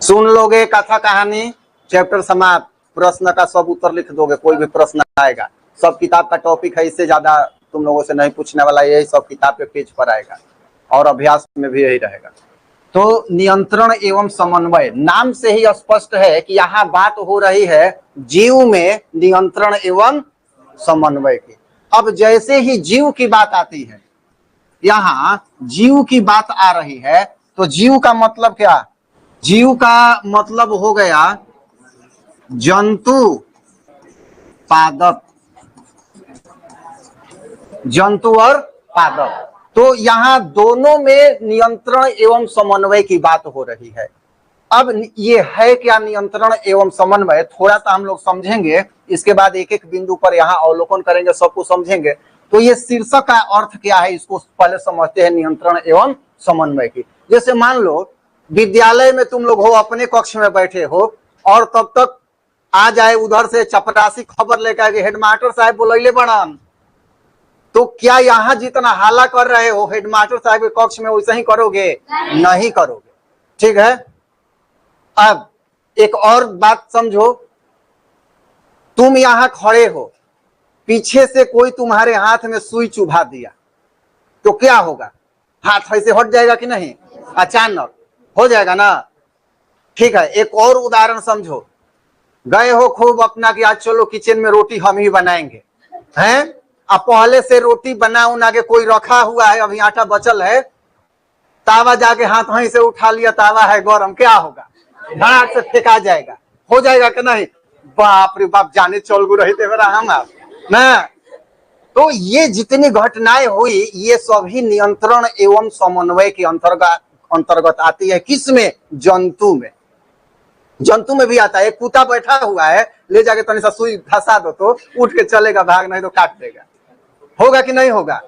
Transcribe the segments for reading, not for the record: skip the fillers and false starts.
सुन लोगे कथा कहानी, चैप्टर समाप्त। प्रश्न का सब उत्तर लिख दोगे, कोई भी प्रश्न आएगा। सब किताब का टॉपिक है, इससे ज्यादा तुम लोगों से नहीं पूछने वाला, यही सब किताब के पेज पर आएगा और अभ्यास में भी यही रहेगा। तो नियंत्रण एवं समन्वय, नाम से ही स्पष्ट है कि यहाँ बात हो रही है जीव में नियंत्रण एवं समन्वय की। अब जैसे ही जीव की बात आती है, यहाँ जीव की बात आ रही है, तो जीव का मतलब क्या? जीव का मतलब हो गया जंतु पादप, जंतु और पादप। तो यहाँ दोनों में नियंत्रण एवं समन्वय की बात हो रही है। अब ये है क्या नियंत्रण एवं समन्वय, थोड़ा सा हम लोग समझेंगे, इसके बाद एक एक बिंदु पर यहाँ अवलोकन करेंगे, सबको समझेंगे। तो ये शीर्षक का अर्थ क्या है, इसको पहले समझते हैं, नियंत्रण एवं समन्वय की। जैसे मान लो विद्यालय में तुम लोग हो, अपने कक्ष में बैठे हो, और तब तक आ जाए उधर से चपरासी खबर लेकर के हेडमास्टर साहब बोलैले बड़ान, तो क्या यहाँ जितना हाला कर रहे हो हेडमास्टर साहब के कक्ष में वैसे ही करोगे? नहीं करोगे। ठीक है। अब एक और बात समझो, तुम यहां खड़े हो, पीछे से कोई तुम्हारे हाथ में सुई चुभा दिया, तो क्या होगा? हाथ ऐसे हट जाएगा कि नहीं? अचानक हो जाएगा ना। ठीक है, एक और उदाहरण समझो, गए हो खूब अपना कि आज चलो किचन में रोटी हम ही बनाएंगे, हैं? अब पहले से रोटी बना उना के कोई रखा हुआ है, अभी आटा बचल है, तावा जाके हाथ वहीं से उठा लिया, तावा है गरम, क्या होगा? धड़ाक से फेंका जाएगा। हो जाएगा कि नहीं? बाप रे बाप, जाने चल गु रही थे मेरा हम आप ना। तो ये जितनी घटनाएं हुई, ये सभी नियंत्रण एवं समन्वय के अंतर्गत आती है। किसमें? जंतु में। जंतु में भी आता है। कुत्ता बैठा हुआ है, ले जाके तनी सा सुई धसा दो तो उठ के चलेगा, भाग नहीं तो काट देगा। होगा कि नहीं होगा?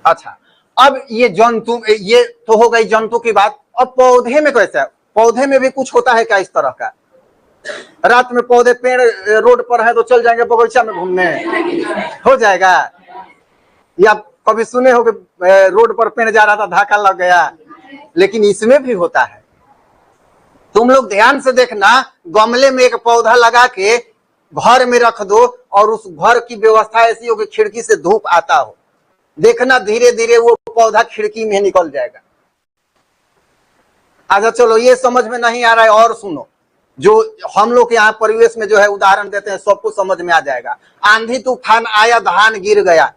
अच्छा, अब ये जंतु, ये तो हो गई जंतु की बात। अब पौधे में कैसा है? पौधे में भी कुछ होता है क्या इस तरह का? रात में पौधे, पेड़ रोड पर है तो चल जाएंगे बगीचा में घूमने, हो जाएगा? या कभी सुने हो कि रोड पर पेड़ जा रहा था, धक्का लग गया? लेकिन इसमें भी होता है। तुम लोग ध्यान से देखना, गमले में एक पौधा लगा के घर में रख दो और उस घर की व्यवस्था ऐसी हो कि खिड़की से धूप आता हो, देखना धीरे धीरे वो पौधा खिड़की में निकल जाएगा। अच्छा चलो, ये समझ में नहीं आ रहा है और सुनो, जो हम लोग के यहाँ परिवेश में जो है उदाहरण देते हैं, सबको समझ में आ जाएगा। आंधी तूफान आया, धान गिर गया,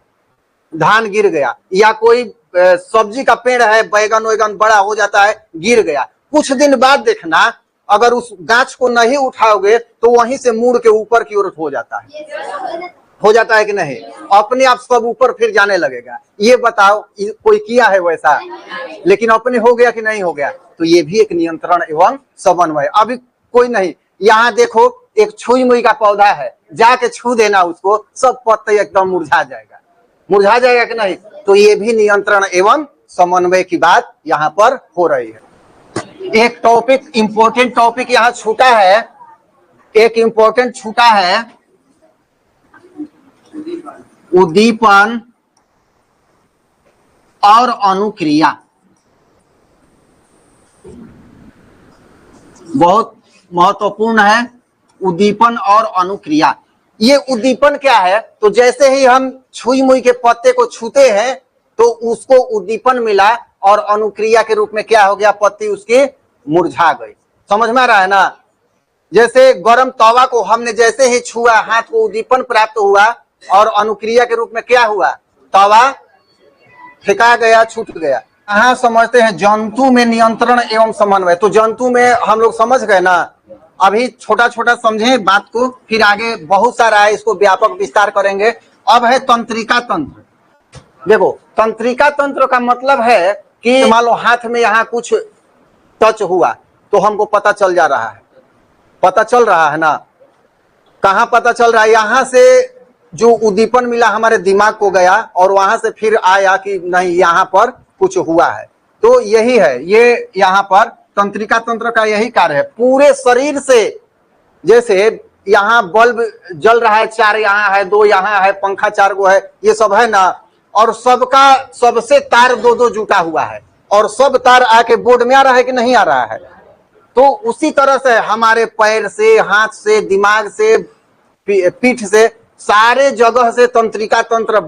धान गिर गया, या कोई सब्जी का पेड़ है, बैगन वैगन बड़ा हो जाता है, गिर गया। कुछ दिन बाद देखना, अगर उस गाछ को नहीं उठाओगे तो वहीं से मुड़ के ऊपर की ओर हो जाता है। हो जाता है कि नहीं? अपने आप सब ऊपर फिर जाने लगेगा। ये बताओ कोई किया है वैसा? लेकिन अपने हो गया कि नहीं हो गया? तो ये भी एक नियंत्रण एवं समन्वय। अभी कोई नहीं, यहाँ देखो एक छुई मुई का पौधा है, जाके छू देना उसको, सब पत्ते एकदम मुरझा जाएगा। मुरझा जाएगा कि नहीं? तो ये भी नियंत्रण एवं समन्वय की बात यहाँ पर हो रही है। एक टॉपिक, इंपॉर्टेंट टॉपिक यहाँ छूटा है, एक इंपॉर्टेंट छूटा है, उद्दीपन और अनुक्रिया। बहुत महत्वपूर्ण है, उद्दीपन और अनुक्रिया। ये उद्दीपन क्या है? तो जैसे ही हम छुई मुई के पत्ते को छूते हैं तो उसको उद्दीपन मिला, और अनुक्रिया के रूप में क्या हो गया? पत्ती उसकी मुरझा गई। समझ में आ रहा है ना? जैसे गरम तवा को हमने जैसे ही छुआ, हाथ को उद्दीपन प्राप्त हुआ, और अनुक्रिया के रूप में क्या हुआ? तवा फेंका गया, छूट गया। यहाँ समझते हैं जंतु में नियंत्रण एवं समन्वय। तो जंतु में हम लोग समझ गए ना। अभी छोटा छोटा समझे बात को, फिर आगे बहुत सारा है, इसको व्यापक विस्तार करेंगे। अब है तंत्रिका तंत्र। देखो, तंत्रिका तंत्र का मतलब है कि मान लो हाथ में यहाँ कुछ टच हुआ तो हमको पता चल जा रहा है, पता चल रहा है ना। कहाँ पता चल रहा है? यहाँ से जो उद्दीपन मिला हमारे दिमाग को गया, और वहां से फिर आया कि नहीं यहाँ पर कुछ हुआ है। तो यही है, ये यहाँ पर तंत्रिका तंत्र का यही कार्य है। पूरे शरीर से, जैसे यहाँ बल्ब जल रहा है, 4 यहाँ है, 2 यहाँ है, पंखा 4 गो है, ये सब है ना, और सबका सबसे तार 2-2 जुटा हुआ है, और सब तार आके बोर्ड में आ रहा है कि नहीं आ रहा है? तो उसी तरह से हमारे पैर से, हाथ से, दिमाग से, पीठ से, सारे जगह से तंत्रिका तंत्र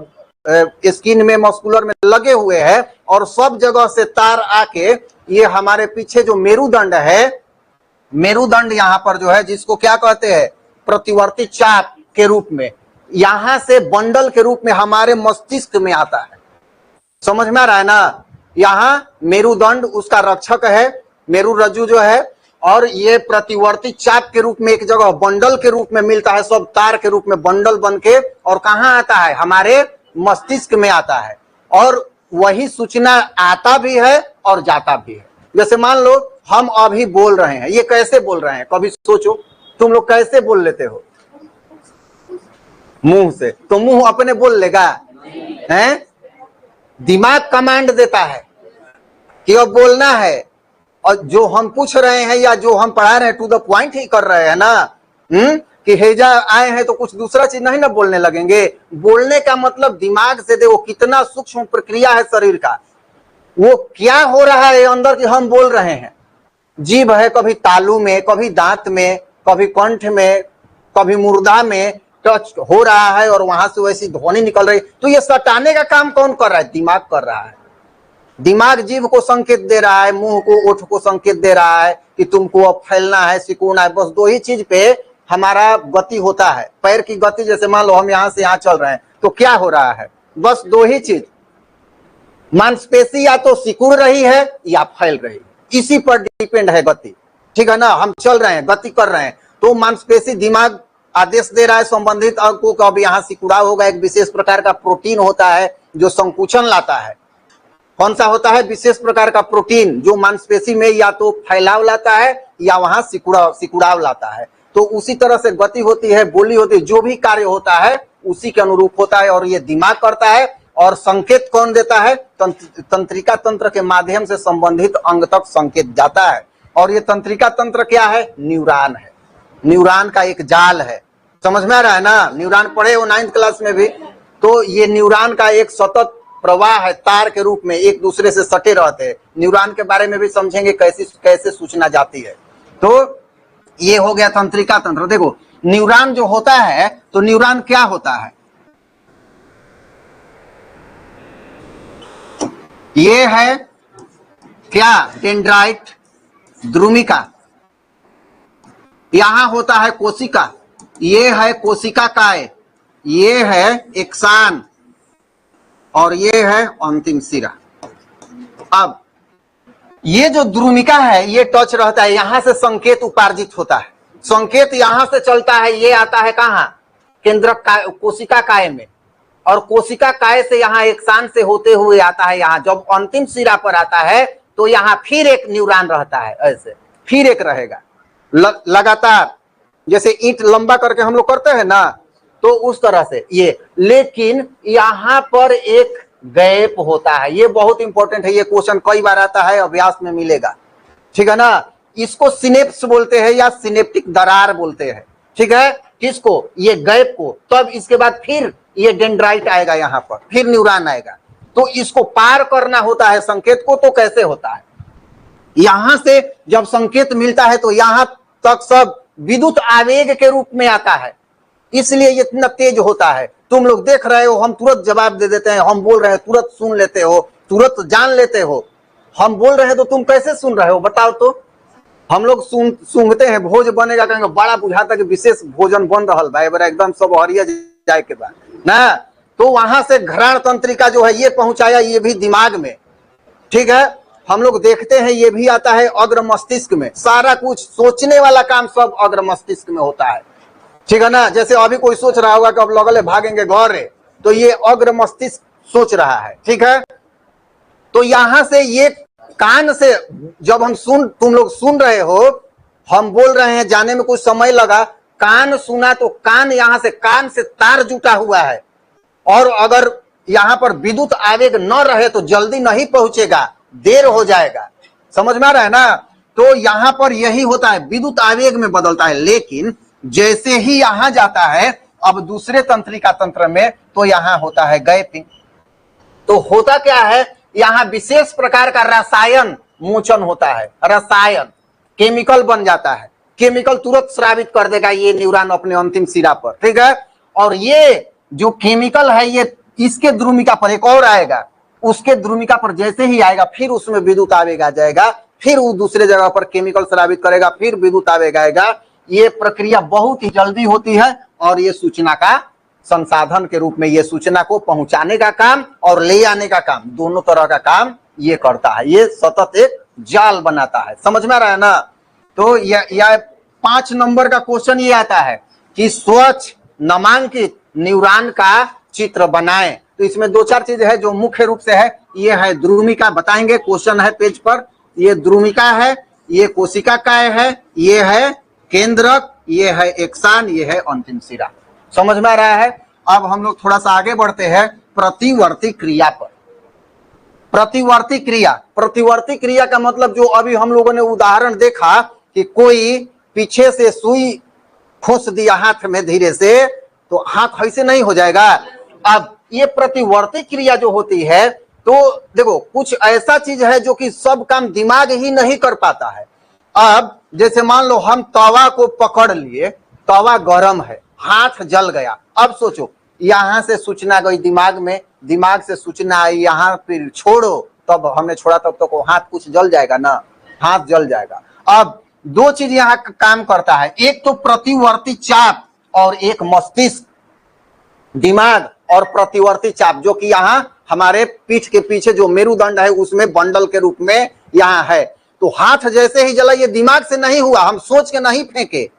स्किन में, मस्कुलर में लगे हुए हैं और सब जगह से तार आके ये हमारे पीछे जो मेरुदंड है, मेरुदंड यहाँ पर जो है जिसको क्या कहते हैं, प्रतिवर्ती चाप के रूप में, यहां से बंडल के रूप में हमारे मस्तिष्क में आता है। समझ में आ रहा है ना? यहाँ मेरुदंड उसका रक्षक है, मेरुरज्जु जो है, और ये प्रतिवर्ती चाप के रूप में एक जगह बंडल के रूप में मिलता है, सब तार के रूप में बंडल बन के, और कहाँ आता है, हमारे मस्तिष्क में आता है। और वही सूचना आता भी है और जाता भी है। जैसे मान लो हम अभी बोल रहे हैं, ये कैसे बोल रहे हैं, कभी सोचो तुम लोग कैसे बोल लेते हो? मुंह से। तो मुंह अपने बोल लेगा? हैं? दिमाग कमांड देता है कि अब बोलना है, और जो हम पूछ रहे हैं या जो हम पढ़ा रहे हैं टू द पॉइंट ही कर रहे हैं ना। कि हेजा आए हैं तो कुछ दूसरा चीज नहीं ना बोलने लगेंगे। बोलने का मतलब दिमाग से देखो कितना सूक्ष्म प्रक्रिया है शरीर का, वो क्या हो रहा है अंदर कि हम बोल रहे हैं। जीभ है कभी तालू में, कभी दांत में, कभी कंठ में, कभी मुर्दा में टच हो रहा है और वहां से वैसी ध्वनि निकल रही। तो ये सटाने का काम कौन कर रहा है? दिमाग कर रहा है। दिमाग जीभ को संकेत दे रहा है, मुंह को, ओठ को संकेत दे रहा है कि तुमको अब फैलना है, सिकुड़ना है। बस दो ही चीज पे हमारा गति होता है। पैर की गति, जैसे मान लो हम यहां से यहां चल रहे हैं तो क्या हो रहा है? बस दो ही चीज, मांसपेशी या तो सिकुड़ रही है या फैल रही है, इसी पर डिपेंड है गति। ठीक है ना? हम चल रहे हैं, गति कर रहे हैं, तो मांसपेशी, दिमाग आदेश दे रहा है संबंधित अंग को, अब यहाँ सिकुड़ाव होगा। एक विशेष प्रकार का प्रोटीन होता है जो संकुचन लाता है। कौन सा होता है? विशेष प्रकार का प्रोटीन जो मांसपेशी में या तो फैलाव लाता है या वहां सिकुड़ाव लाता है। तो उसी तरह से गति होती है, बोली होती है, जो भी कार्य होता है उसी के अनुरूप होता है, और ये दिमाग करता है। और संकेत कौन देता है? तंत्रिका तंत्र के माध्यम से संबंधित अंग तक संकेत जाता है। और ये तंत्रिका तंत्र क्या है? न्यूरॉन है। न्यूरॉन का एक जाल है। समझ में आ रहा है ना? न्यूरॉन पढ़े हो 9th क्लास में भी। तो ये न्यूरॉन का एक सतत प्रवाह है, तार के रूप में एक दूसरे से सटे रहते हैं। न्यूरॉन के बारे में भी समझेंगे कैसे सूचना जाती है। तो ये हो गया तंत्रिका तंत्र। देखो न्यूरॉन जो होता है, तो न्यूरॉन क्या होता है? ये है क्या? डेंड्राइट, द्रुमिका। यहां होता है कोशिका, ये है कोशिका काय, ये है एक्सान, और ये है अंतिम सिरा। अब ये जो द्रुमिका है ये टच रहता है, यहां से संकेत उपार्जित होता है। संकेत यहां से चलता है, ये आता है कहां? केंद्रक कोशिका काय में, और कोशिका काय से यहाँ एक्सान से होते हुए आता है यहाँ। जब अंतिम सिरा पर आता है तो यहाँ फिर एक न्यूरॉन रहता है, ऐसे फिर एक रहेगा लगातार, जैसे ईंट लंबा करके हम लोग करते हैं ना, तो उस तरह से ये। लेकिन यहाँ पर एक गैप होता है, ये बहुत इंपॉर्टेंट है, ये क्वेश्चन कई बार आता है, अभ्यास में मिलेगा। ठीक है ना? इसको सिनेप्स बोलते हैं या सिनेप्टिक दरार बोलते हैं। ठीक है? किसको? ये गैप को। तब इसके बाद फिर ये डेंड्राइट आएगा, यहाँ पर फिर न्यूरॉन आएगा। तो इसको पार करना होता है संकेत को। तो कैसे होता है? यहां से जब संकेत मिलता है तो यहां तक सब विद्युत आवेग के रूप में आता है, इसलिए ये इतना तेज होता है। तुम लोग देख रहे हो, हम तुरंत जवाब दे देते हैं, हम बोल रहे हैं तुरंत सुन लेते हो, तुरंत जान लेते हो। हम बोल रहे हैं तो तुम कैसे सुन रहे हो बताओ तो? हम लोग सूंघते हैं, भोज बनेगा, कहेंगे बड़ा बुझाता कि विशेष भोजन बन रहा है, बड़ा एकदम सब हरिया जाए के बाद ना। तो वहां से घ्राण तंत्रिका जो है ये पहुंचाया, ये भी दिमाग में। ठीक है? हम लोग देखते हैं ये भी आता है अग्र मस्तिष्क में। सारा कुछ सोचने वाला काम सब अग्र मस्तिष्क में होता है। ठीक है ना? जैसे अभी कोई सोच रहा होगा कि अब लगले भागेंगे घर है, तो ये अग्र मस्तिष्क सोच रहा है। ठीक है? तो यहां से ये कान से जब हम तुम लोग सुन रहे हो, हम बोल रहे हैं, जाने में कुछ समय लगा, कान सुना तो कान, यहां से कान से तार जुटा हुआ है, और अगर यहां पर विद्युत आवेग न रहे तो जल्दी नहीं पहुंचेगा, देर हो जाएगा। समझ में आ रहा है ना? तो यहां पर यही होता है, विद्युत आवेग में बदलता है। लेकिन जैसे ही यहां जाता है अब दूसरे तंत्रिका तंत्र में, तो यहां होता है गैपिंग। तो होता क्या है? यहां विशेष प्रकार का रसायन मोचन होता है। रसायन केमिकल बन जाता है, केमिकल तुरंत स्रावित कर देगा ये न्यूरॉन अपने अंतिम सिरा पर, ठीक है। और ये जो केमिकल है ये इसके ध्रुमिका पर एक और आएगा, उसके ध्रुमिका पर जैसे ही आएगा फिर उसमें विद्युत आवेग आ जाएगा, फिर वो दूसरे जगह पर केमिकल स्रावित करेगा, फिर विद्युत आवेग आएगा। ये प्रक्रिया बहुत ही जल्दी होती है और ये सूचना का संसाधन के रूप में ये सूचना को पहुंचाने का काम और ले आने का काम, दोनों तरह का काम ये करता है। ये सतत एक जाल बनाता है, समझ में आ रहा है ना। तो यह 5 नंबर का क्वेश्चन ये आता है कि स्वच्छ नामांकित न्यूरॉन का चित्र बनाएं। तो इसमें 2-4 चीज है जो मुख्य रूप से है। ये है ध्रुमिका, बताएंगे, क्वेश्चन है पेज पर। ये ध्रुमिका है, ये कोशिका काय है, ये है केंद्रक, ये है एक्सान, ये है अंतिम सिरा। समझ में आ रहा है। अब हम लोग थोड़ा सा आगे बढ़ते हैं प्रतिवर्ती क्रिया पर। प्रतिवर्ती क्रिया, प्रतिवर्ती क्रिया का मतलब जो अभी हम लोगों ने उदाहरण देखा कि कोई पीछे से सुई खोस दिया हाथ में धीरे से, तो हाथ ऐसे नहीं हो जाएगा। अब ये प्रतिवर्ती क्रिया जो होती है, तो देखो कुछ ऐसा चीज है जो कि सब काम दिमाग ही नहीं कर पाता है। अब जैसे मान लो हम तवा को पकड़ लिए, तवा गर्म है, हाथ जल गया। अब सोचो यहां से सूचना गई दिमाग में, दिमाग से सूचना आई यहाँ, फिर छोड़ो, तब हमने छोड़ा तब तक तो हाथ कुछ जल जाएगा ना, हाथ जल जाएगा। अब 2 चीज यहाँ काम करता है, एक तो प्रतिवर्ती चाप और एक मस्तिष्क, दिमाग और प्रतिवर्ती चाप, जो कि यहाँ हमारे पीठ के पीछे जो मेरुदंड है उसमें बंडल के रूप में यहाँ है। तो हाथ जैसे ही जला, ये दिमाग से नहीं हुआ, हम सोच के नहीं फेंके,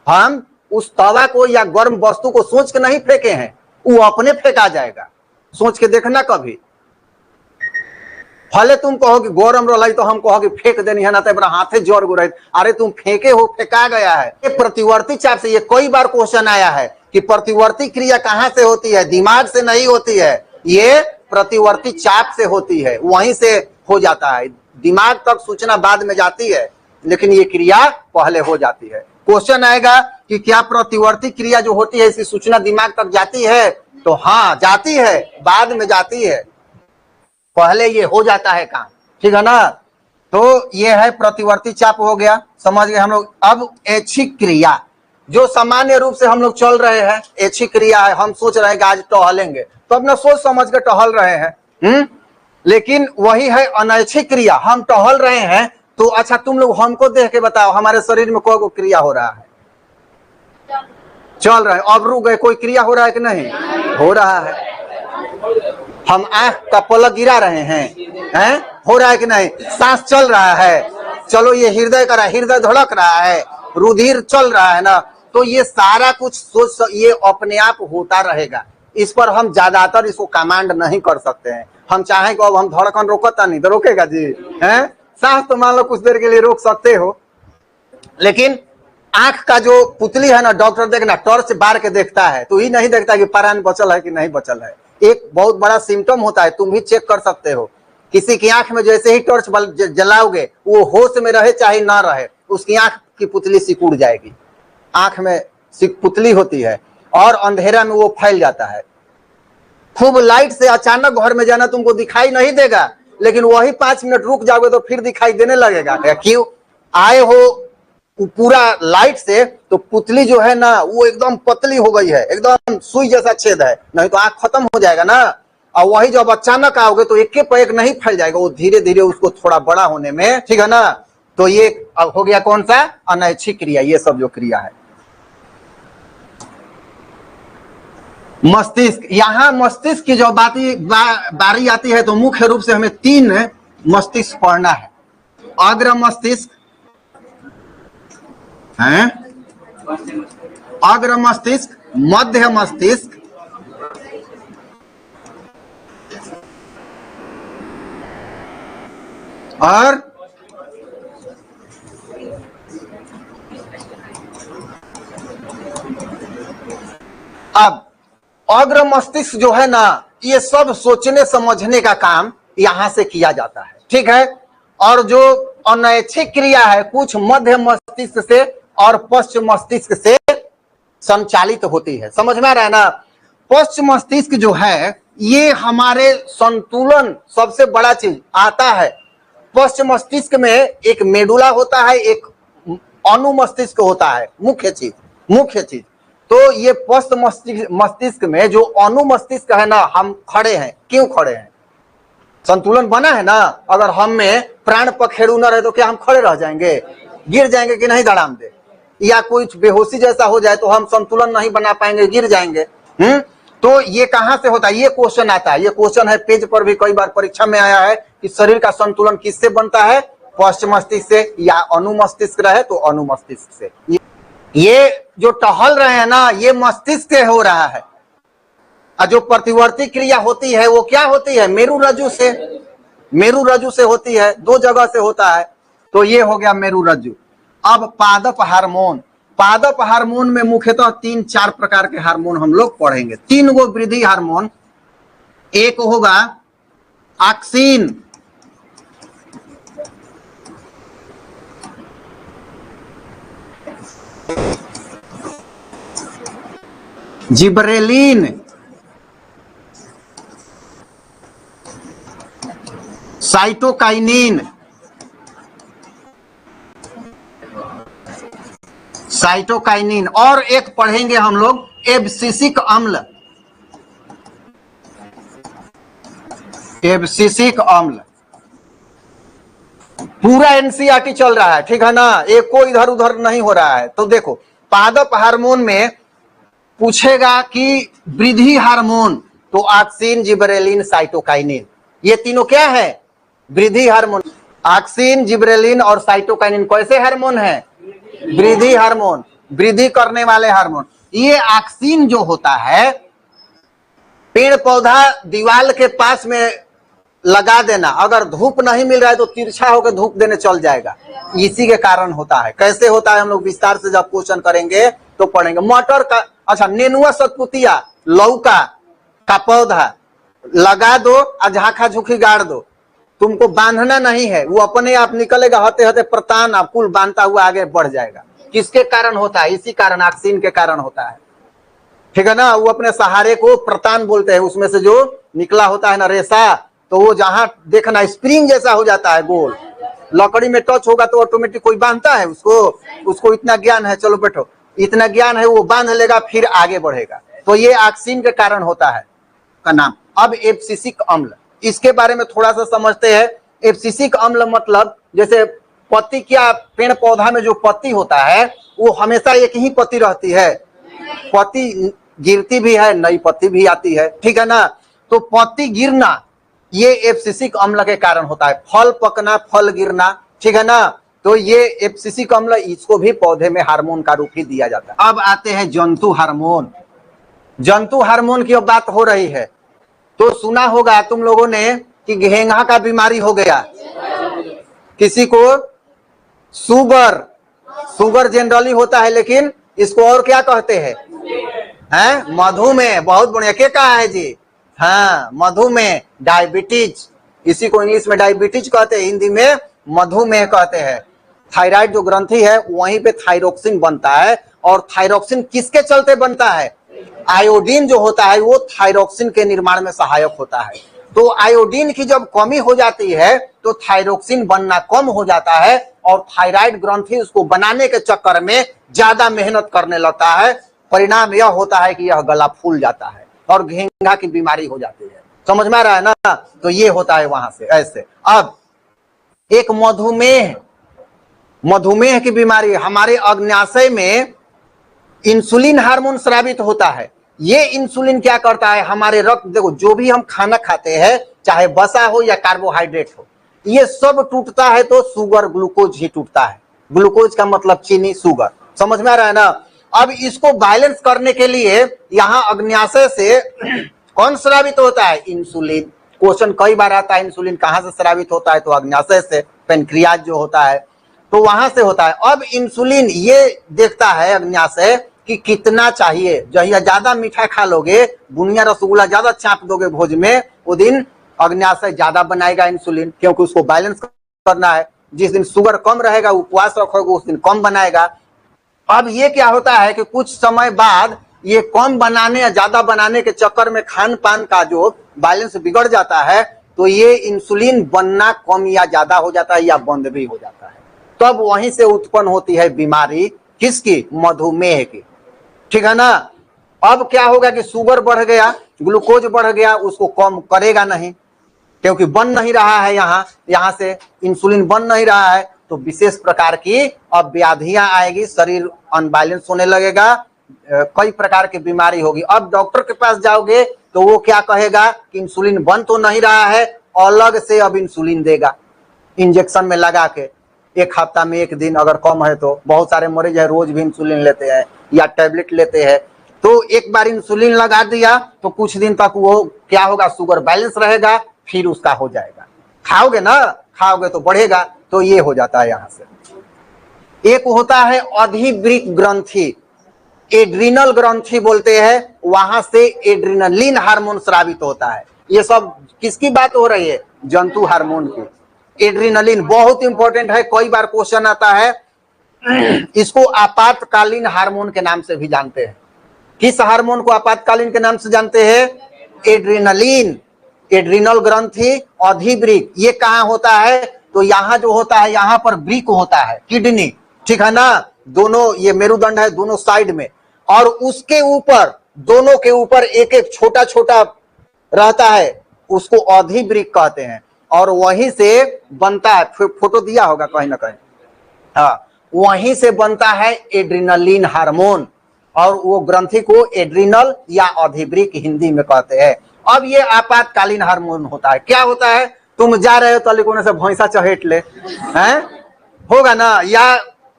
हम उस तवा को या गर्म वस्तु को सोच के नहीं फेंके हैं, वो अपने फेंका जाएगा। सोच के देखना कभी, भले तुम कहो कि गरम रही तो हम कहो कि फेंक देनी है ना, तो हाथे जोर गो रहे, अरे तुम फेंके हो, फेंका गया है। ये प्रतिवर्ती चाप से, ये कई बार क्वेश्चन आया है कि प्रतिवर्ती क्रिया कहां से होती है, दिमाग से नहीं होती है, ये प्रतिवर्ती चाप से होती है, वहीं से हो जाता है। दिमाग तक सूचना बाद में जाती है, लेकिन ये क्रिया पहले हो जाती है। क्वेश्चन आएगा कि क्या प्रतिवर्ती क्रिया जो होती है इसकी सूचना दिमाग तक जाती है, तो हाँ जाती है, बाद में जाती है, पहले ये हो जाता है काम, ठीक है ना। तो ये है प्रतिवर्ती चाप हो गया, समझ गए हम लोग। अब ऐच्छिक क्रिया, जो सामान्य रूप से हम लोग चल रहे हैं, ऐच्छिक क्रिया है, हम सोच रहे हैं कि आज टहलेंगे, तो अपना सोच समझ के टहल रहे हैं, लेकिन वही है अनैच्छिक क्रिया, हम टहल रहे हैं। तो अच्छा तुम लोग हमको देख के बताओ हमारे शरीर में कोई क्रिया हो रहा है, चल रहा है, अब रुक गए, कोई क्रिया हो रहा है कि नहीं हो रहा है। हम आंख का पलक गिरा रहे हैं, हो रहा है कि नहीं, सांस चल रहा है, चलो ये हृदय का, हृदय धड़क रहा है, रुधिर चल रहा है ना। तो ये सारा कुछ सोच ये अपने आप होता रहेगा, इस पर हम ज्यादातर इसको कमांड नहीं कर सकते हैं। हम चाहें कि अब हम धड़कन रोकता नहीं, तो रोकेगा जी, हैं? सांस तो मान लो कुछ देर के लिए रोक सकते हो, लेकिन आंख का जो पुतली है ना, डॉक्टर देखना टॉर्च बार के देखता है, तो ही नहीं देखता कि प्राण बचल है कि नहीं बचल है। एक बहुत बड़ा सिम्टम होता है, तुम भी चेक कर सकते हो। किसी की आंख में जैसे ही टॉर्च जलाओगे, वो होश में रहे चाहे ना रहे, उसकी आंख की पुतली सिकुड़ जाएगी। आंख में पुतली होती है और अंधेरा में वो फैल जाता है। खूब लाइट से अचानक घर में जाना, तुमको दिखाई नहीं देगा, लेकिन वही 5 मिनट रुक जाओगे तो फिर दिखाई देने लगेगा। क्यों? आए हो पूरा लाइट से, तो पुतली जो है ना वो एकदम पतली हो गई है, एकदम सुई जैसा छेद है, नहीं तो आंख खत्म हो जाएगा ना। और वही जब अचानक आओगे तो एक पे एक नहीं फैल जाएगा, वो धीरे धीरे उसको थोड़ा बड़ा होने में, ठीक है ना। तो ये हो गया कौन सा, अनैच्छिक क्रिया, ये सब जो क्रिया है। मस्तिष्क, यहां मस्तिष्क की जो बारी आती है, तो मुख्य रूप से हमें 3 मस्तिष्क पढ़ना है। अग्र मस्तिष्क है, अग्र मस्तिष्क, मध्य मस्तिष्क और अब अग्र मस्तिष्क जो है ना, ये सब सोचने समझने का काम यहां से किया जाता है, ठीक है। और जो अनैच्छिक क्रिया है कुछ मध्य मस्तिष्क से और पश्चिम मस्तिष्क से संचालित होती है, समझ में आ रहा है ना। पश्चिम मस्तिष्क जो है ये हमारे संतुलन, सबसे बड़ा चीज आता है। पश्चिम मस्तिष्क में एक मेडुला होता है, एक अनुमस्तिष्क होता है, मुख्य चीज। तो ये पश्च मस्तिष्क में जो अनुमस्तिष्क है ना, हम खड़े हैं, क्यों खड़े हैं? संतुलन बना है ना। अगर हम में प्राण पखेरु न रहे तो क्या हम खड़े रह जाएंगे? गिर जाएंगे कि नहीं धड़ाम दे? या कोई बेहोशी जैसा हो जाए तो हम संतुलन नहीं बना पाएंगे, गिर जाएंगे। तो ये कहां से होता है? ये क्वेश्चन आता है, ये क्वेश्चन है पेज पर भी कई बार परीक्षा में आया है कि शरीर का संतुलन किससे बनता है? पश्च मस्तिष्क से, या अनुमस्तिष्क रहे तो अनुमस्तिष्क से। ये जो टहल रहे हैं ना, ये मस्तिष्क से हो रहा है। और जो प्रतिवर्ती क्रिया होती है वो क्या होती है? मेरु रज्जु से, मेरु रज्जु से होती है, दो जगह से होता है। तो ये हो गया मेरु रज्जु। अब पादप हार्मोन, पादप हार्मोन में मुख्यतः 3-4 प्रकार के हार्मोन हम लोग पढ़ेंगे। 3 गो वृद्धि हार्मोन, एक होगा ऑक्सिन, जिब्रेलिन, साइटोकाइनिन, साइटोकाइनिन, और एक पढ़ेंगे हम लोग एब्सिसिक अम्ल, एब्सिसिक अम्ल। पूरा एनसीईआरटी चल रहा है, ठीक है ना, एक को इधर उधर नहीं हो रहा है। तो देखो, पादप हार्मोन में पूछेगा कि वृद्धि हार्मोन, तो ऑक्सिन, जिब्रेलिन, साइटोकाइनिन, ये तीनों क्या है? वृद्धि हार्मोन। ऑक्सिन, जिब्रेलिन और साइटोकाइनिन कैसे हार्मोन है? वृद्धि हार्मोन, वृद्धि करने वाले हार्मोन। ये ऑक्सिन जो होता है, पेड़ पौधा दीवार के पास में लगा देना, अगर धूप नहीं मिल रहा है तो तिरछा होकर धूप देने चल जाएगा, इसी के कारण होता है। कैसे होता है हम लोग विस्तार से जब क्वेश्चन करेंगे तो पढ़ेंगे। मटर का, अच्छा, नेनुआ सतपुतिया, लौका का पौधा लगा दो और झाखा झुकी गाड़ दो, तुमको बांधना नहीं है, वो अपने आप निकलेगा, हते हते प्रतान आप कुल बांधता हुआ आगे बढ़ जाएगा। किसके कारण होता है? इसी कारण, ऑक्सिन के कारण होता है, ठीक है ना। वो अपने सहारे को प्रतान बोलते हैं, उसमें से जो निकला होता है ना रेशा, तो वो जहां देखना स्प्रिंग जैसा हो जाता है, गोल, लकड़ी में टच होगा तो ऑटोमेटिक कोई बांधता है उसको, उसको इतना ज्ञान है, चलो बैठो, इतना ज्ञान है, वो बांध लेगा फिर आगे बढ़ेगा। तो ये ऑक्सिन के कारण होता है का नाम। अब एब्सिसिक अम्ल, इसके बारे में थोड़ा सा समझते हैं। एब्सिसिक अम्ल मतलब, जैसे पत्ती, क्या पेड़ पौधा में जो पत्ती होता है वो हमेशा एक ही पत्ती रहती है? पत्ती गिरती भी है, नई पत्ती भी आती है, ठीक है ना। तो पत्ती गिरना ये एब्सिसिक अम्ल के कारण होता है, फल पकना, फल गिरना, ठीक है ना। तो ये एब्सिसिक अम्ल, इसको भी पौधे में हार्मोन का रूप ही दिया जाता है। अब आते हैं जंतु हार्मोन। जंतु हार्मोन की अब बात हो रही है तो सुना होगा तुम लोगों ने कि घेंघा का बीमारी हो गया, किसी को शुगर, शुगर जनरली होता है, लेकिन इसको और क्या कहते हैं? मधुमेह। बहुत बढ़िया, क्या कहा है जी? हाँ, मधुमेह, डायबिटीज, इसी को इंग्लिश में डायबिटीज कहते हैं, हिंदी में मधुमेह कहते हैं। थायराइड जो ग्रंथि है वहीं पे थायरोक्सिन बनता है, और थायरोक्सिन किसके चलते बनता है? आयोडीन जो होता है वो थायरोक्सिन के निर्माण में सहायक होता है। तो आयोडीन की जब कमी हो जाती है तो थायरोक्सिन बनना कम हो जाता है, और थायराइड ग्रंथि उसको बनाने के चक्कर में ज्यादा मेहनत करने लगता है। परिणाम यह होता है कि यह गला फूल जाता है और घेंघा की बीमारी हो जाती है। समझ में आ रहा है ना? तो ये होता है वहां से ऐसे। अब एक मधुमेह, मधुमेह की बीमारी, हमारे अग्न्याशय में इंसुलिन हार्मोन स्रावित होता है। ये इंसुलिन क्या करता है? हमारे रक्त, देखो जो भी हम खाना खाते हैं, चाहे वसा हो या कार्बोहाइड्रेट हो, ये सब टूटता है तो शुगर, ग्लूकोज ही टूटता है। ग्लूकोज का मतलब चीनी, शुगर। समझ में आ रहा है ना? अब इसको बैलेंस करने के लिए यहाँ अग्न्याशय से कौन स्रावित होता है? इंसुलिन। क्वेश्चन कई बार आता है इंसुलिन कहाँ से स्रावित होता है, तो अग्न्याशय से, पेनक्रियाज जो होता है तो वहां से होता है। अब इंसुलिन ये देखता है अग्न्याशय कि कितना चाहिए। जहिया ज्यादा मीठा खा लोगे, बुनिया रसगुल्ला ज्यादा चाप दोगे भोज में, वो दिन अग्न्याशय ज्यादा बनाएगा इंसुलिन, क्योंकि उसको बैलेंस करना है। जिस दिन शुगर कम रहेगा, उपवास रखोगे, उस दिन कम बनाएगा। अब ये क्या होता है कि कुछ समय बाद ये कम बनाने या ज्यादा बनाने के चक्कर में खान पान का जो बैलेंस बिगड़ जाता है, तो ये इंसुलिन बनना कम या ज्यादा हो जाता है या बंद भी हो जाता है। तब वहीं से उत्पन्न होती है बीमारी, किसकी? मधुमेह की। ठीक है ना। अब क्या होगा कि शुगर बढ़ गया, ग्लूकोज बढ़ गया, उसको कम करेगा नहीं, क्योंकि बन नहीं रहा है, यहां से इंसुलिन बन नहीं रहा है, तो विशेष प्रकार की अब व्याधियां आएगी, शरीर अनबैलेंस होने लगेगा, कई प्रकार की बीमारी होगी। अब डॉक्टर के पास जाओगे तो वो क्या कहेगा कि इंसुलिन बन तो नहीं रहा है, अलग से अब इंसुलिन देगा इंजेक्शन में लगा के, एक हफ्ता में एक दिन अगर कम है तो। बहुत सारे मरीज है रोज भी इंसुलिन लेते हैं या टैबलेट लेते हैं, तो एक बार इंसुलिन लगा दिया तो कुछ दिन तक वो क्या होगा, शुगर बैलेंस रहेगा, फिर उसका हो जाएगा। खाओगे ना, खाओगे तो बढ़ेगा, तो ये हो जाता है यहां से। एक होता है अधिवृक्क ग्रंथि, एड्रिनल ग्रंथि बोलते हैं, वहां से एड्रिनलिन हार्मोन स्रावित होता है। ये सब किसकी बात हो रही है? जंतु हार्मोन की। एड्रिनलिन बहुत इंपॉर्टेंट है, कई बार क्वेश्चन आता है। इसको आपातकालीन हार्मोन के नाम से भी जानते हैं। किस हार्मोन को आपातकालीन के नाम से जानते हैं? एड्रिनलिन। एड्रिनल ग्रंथि, अधिवृक्क, ये कहां होता है? तो यहां जो होता है, यहां पर वृक्क होता है, किडनी, ठीक है ना, दोनों ये मेरुदंड है दोनों साइड में, और उसके ऊपर, दोनों के ऊपर एक एक छोटा छोटा रहता है, उसको अधिवृक्क कहते हैं, और वहीं से बनता है, फोटो दिया होगा कहीं ना कहीं, हाँ, वहीं से बनता है एड्रिनलिन हार्मोन, और वो ग्रंथि को एड्रिनल या अधिवृक्क हिंदी में कहते हैं। अब ये आपातकालीन हार्मोन होता है। क्या होता है? तुम जा रहे हो तलिकोने से भैंसा चहेट ले, हैं, होगा ना, या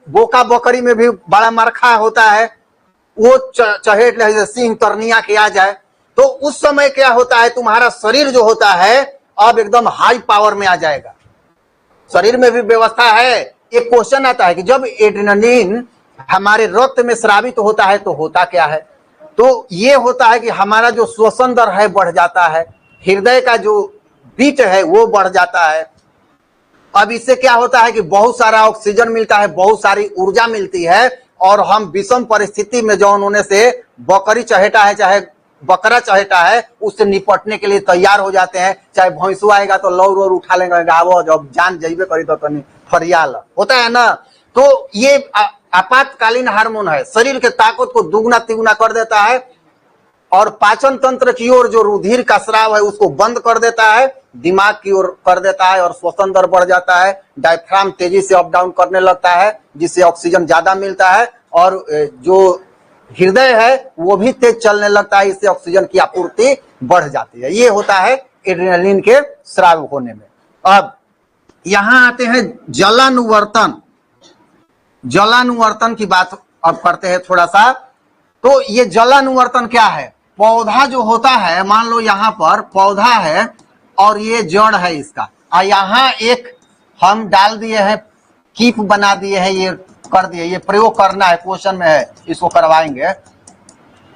बोका बकरी में भी बड़ा मरखा होता है, वो चहेट ले, जैसे सिंह तरनिया के आ जाए, तो उस समय क्या होता है, तुम्हारा शरीर जो होता है अब एकदम हाई पावर में आ जाएगा। शरीर में भी व्यवस्था है। एक क्वेश्चन आता है कि जब एड्रेनालिन हमारे रक्त में स्रावित होता है तो होता क्या है? तो ये होता है कि हमारा जो श्वसन दर है बढ़ जाता है, हृदय का जो बीट है वो बढ़ जाता है। अब इससे क्या होता है कि बहुत सारा ऑक्सीजन मिलता है, बहुत सारी ऊर्जा मिलती है, और हम विषम परिस्थिति में जो उन्होंने से बकरी चहेटा है चाहे बकरा चहेटा है, उससे निपटने के लिए तैयार हो जाते हैं। चाहे भैंसु आएगा तो लौर और उठा लेंगे, आवो जब जान जइबे करी तो फरियाल होता है ना। तो ये आपातकालीन हार्मोन है, शरीर के ताकत को दुगना तिगुना कर देता है, और पाचन तंत्र की ओर जो रुधिर का स्राव है उसको बंद कर देता है, दिमाग की ओर कर देता है, और श्वसन दर बढ़ जाता है, डायफ्राम तेजी से अप डाउन करने लगता है, जिससे ऑक्सीजन ज्यादा मिलता है, और जो हृदय है वो भी तेज चलने लगता है, इससे ऑक्सीजन की आपूर्ति बढ़ जाती है। ये होता है एड्रेनालिन के स्राव होने में। अब यहां आते हैं जलानुवर्तन। जलानुवर्तन की बात अब करते हैं थोड़ा सा। तो ये जलानुवर्तन क्या है? पौधा जो होता है, मान लो यहाँ पर पौधा है और ये जड़ है इसका, और यहाँ एक हम डाल दिए हैं, कीप बना दिए हैं, ये कर दिए, ये प्रयोग करना है, क्वेश्चन में है, इसको करवाएंगे।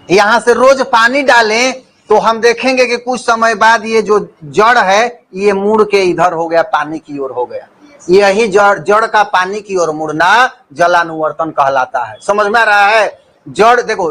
यहां से रोज पानी डालें तो हम देखेंगे कि कुछ समय बाद ये जो जड़ है ये मुड़ के इधर हो गया, पानी की ओर हो गया। यही जड़ का पानी की ओर मुड़ना जलानुवर्तन कहलाता है। समझ में आ रहा है? जड़ देखो,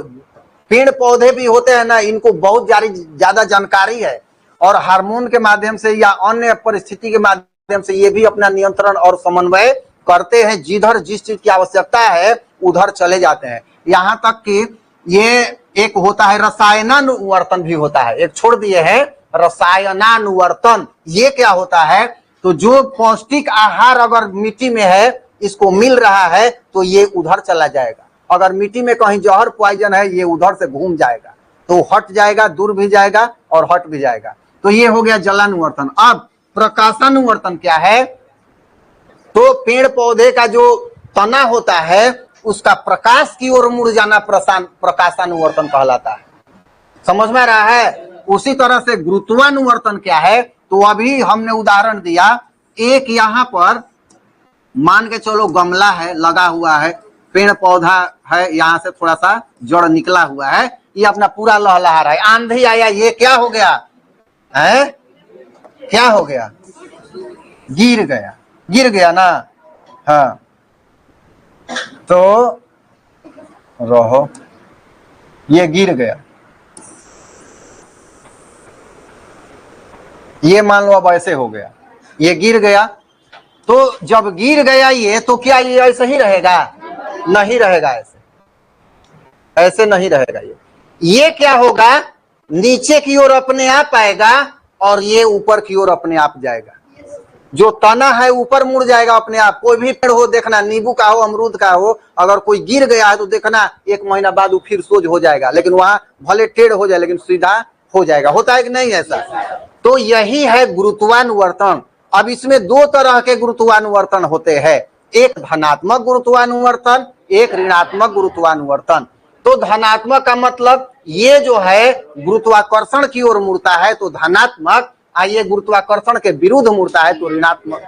पेड़ पौधे भी होते हैं ना, इनको बहुत ज्यादा जानकारी है, और हार्मोन के माध्यम से या अन्य परिस्थिति के माध्यम से ये भी अपना नियंत्रण और समन्वय करते हैं। जिधर जिस चीज की आवश्यकता है उधर चले जाते हैं। यहाँ तक कि ये एक होता है रसायनानुवर्तन भी होता है, एक छोड़ दिए हैं रसायनानुवर्तन। ये क्या होता है? तो जो पौष्टिक आहार अगर मिट्टी में है, इसको मिल रहा है, तो ये उधर चला जाएगा। अगर मिट्टी में कहीं जहर पॉइजन है, ये उधर से घूम जाएगा, तो हट जाएगा, दूर भी जाएगा और हट भी जाएगा। तो ये हो गया जलानुवर्तन। अब प्रकाशानुवर्तन क्या है? तो पेड़ पौधे का जो तना होता है उसका प्रकाश की ओर मुड़ जाना प्रकाशानुवर्तन कहलाता है। समझ में आ रहा है? उसी तरह से गुरुत्वानुवर्तन क्या है? तो अभी हमने उदाहरण दिया, एक यहाँ पर मान के चलो गमला है, लगा हुआ है, पेड़ पौधा है, यहाँ से थोड़ा सा जड़ निकला हुआ है, ये अपना पूरा लहलहा रहा है। आंधी आया, ये क्या हो गया है? क्या हो गया? गिर गया, गिर गया ना। हाँ, तो रहो, ये गिर गया, ये मान लो अब ऐसे हो गया, ये गिर गया, तो जब गिर गया ये, तो क्या ये ऐसे ही रहेगा? नहीं रहेगा, ऐसे नहीं रहेगा। ये क्या होगा, नीचे की ओर अपने आप आएगा और ये ऊपर की ओर अपने आप जाएगा। जो तना है ऊपर मुड़ जाएगा अपने आप। कोई भी पेड़ हो, देखना, नींबू का हो, अमरूद का हो, अगर कोई गिर गया है तो देखना 1 महीना बाद वो फिर सोज हो जाएगा, लेकिन वहां भले टेढ़ हो जाए लेकिन सीधा हो जाएगा। होता है कि नहीं ऐसा? तो यही है गुरुत्वानुवर्तन। अब इसमें 2 तरह के गुरुत्वानुवर्तन होते हैं, एक धनात्मक गुरुत्वानुवर्तन, एक ऋणात्मक गुरुत्वानुवर्तन। तो धनात्मक का मतलब ये जो है गुरुत्वाकर्षण की ओर मुड़ता है तो धनात्मक, ये गुरुत्वाकर्षण के विरुद्ध मुड़ता है तो ऋणात्मक।